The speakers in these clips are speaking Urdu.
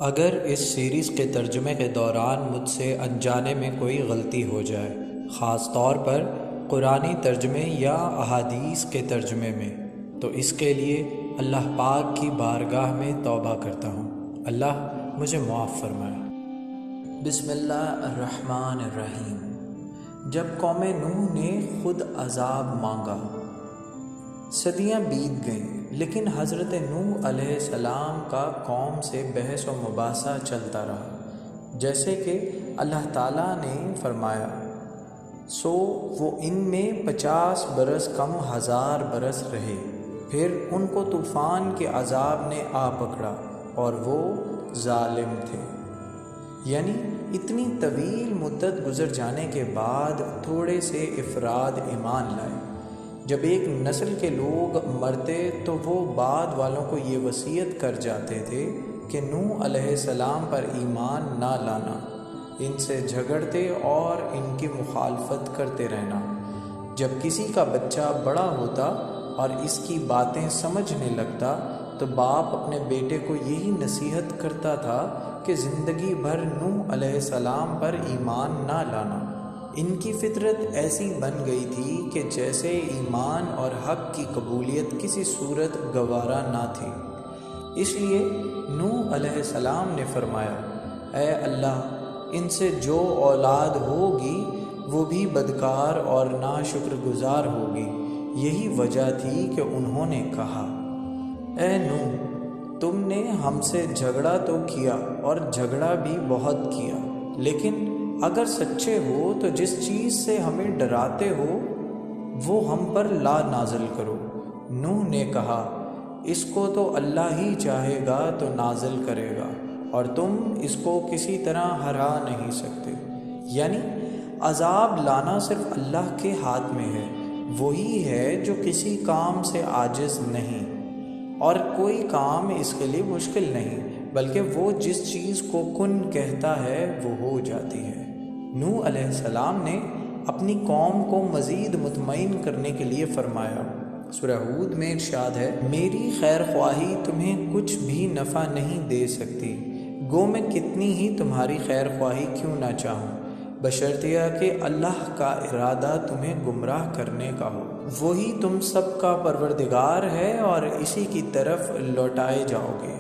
اگر اس سیریز کے ترجمے کے دوران مجھ سے انجانے میں کوئی غلطی ہو جائے، خاص طور پر قرآنی ترجمے یا احادیث کے ترجمے میں، تو اس کے لیے اللہ پاک کی بارگاہ میں توبہ کرتا ہوں۔ اللہ مجھے معاف فرمائے۔ بسم اللہ الرحمن الرحیم۔ جب قوم نوح نے خود عذاب مانگا، صدیاں بیت گئیں، لیکن حضرت نوح علیہ السلام کا قوم سے بحث و مباحثہ چلتا رہا، جیسے کہ اللہ تعالیٰ نے فرمایا، سو وہ ان میں 50 برس کم 1000 برس رہے، پھر ان کو طوفان کے عذاب نے آ پکڑا اور وہ ظالم تھے۔ یعنی اتنی طویل مدت گزر جانے کے بعد تھوڑے سے افراد ایمان لائے۔ جب ایک نسل کے لوگ مرتے تو وہ بعد والوں کو یہ وصیت کر جاتے تھے کہ نوح علیہ السلام پر ایمان نہ لانا، ان سے جھگڑتے اور ان کی مخالفت کرتے رہنا۔ جب کسی کا بچہ بڑا ہوتا اور اس کی باتیں سمجھنے لگتا تو باپ اپنے بیٹے کو یہی نصیحت کرتا تھا کہ زندگی بھر نوح علیہ السلام پر ایمان نہ لانا۔ ان کی فطرت ایسی بن گئی تھی کہ جیسے ایمان اور حق کی قبولیت کسی صورت گوارا نہ تھی۔ اس لیے نوح علیہ السلام نے فرمایا، اے اللہ، ان سے جو اولاد ہوگی وہ بھی بدکار اور ناشکر گزار ہوگی۔ یہی وجہ تھی کہ انہوں نے کہا، اے نوح، تم نے ہم سے جھگڑا تو کیا اور جھگڑا بھی بہت کیا، لیکن اگر سچے ہو تو جس چیز سے ہمیں ڈراتے ہو وہ ہم پر لا نازل کرو۔ نوح نے کہا، اس کو تو اللہ ہی چاہے گا تو نازل کرے گا، اور تم اس کو کسی طرح ہرا نہیں سکتے۔ یعنی عذاب لانا صرف اللہ کے ہاتھ میں ہے، وہی ہے جو کسی کام سے عاجز نہیں، اور کوئی کام اس کے لیے مشکل نہیں، بلکہ وہ جس چیز کو کن کہتا ہے وہ ہو جاتی ہے۔ نوح علیہ السلام نے اپنی قوم کو مزید مطمئن کرنے کے لیے فرمایا۔ سورہ ہود میں ارشاد ہے، میری خیر خواہی تمہیں کچھ بھی نفع نہیں دے سکتی، گو میں کتنی ہی تمہاری خیر خواہی کیوں نہ چاہوں، بشرطیہ کہ اللہ کا ارادہ تمہیں گمراہ کرنے کا ہو۔ وہی تم سب کا پروردگار ہے اور اسی کی طرف لوٹائے جاؤ گے۔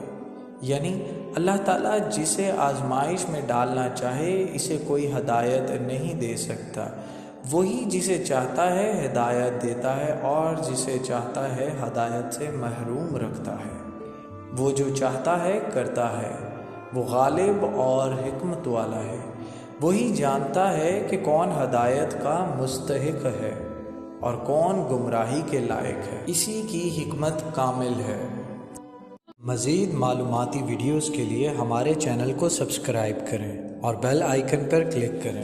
یعنی اللہ تعالیٰ جسے آزمائش میں ڈالنا چاہے اسے کوئی ہدایت نہیں دے سکتا، وہی جسے چاہتا ہے ہدایت دیتا ہے اور جسے چاہتا ہے ہدایت سے محروم رکھتا ہے۔ وہ جو چاہتا ہے کرتا ہے، وہ غالب اور حکمت والا ہے۔ وہی جانتا ہے کہ کون ہدایت کا مستحق ہے اور کون گمراہی کے لائق ہے، اسی کی حکمت کامل ہے۔ مزید معلوماتی ویڈیوز کے لیے ہمارے چینل کو سبسکرائب کریں اور بیل آئیکن پر کلک کریں۔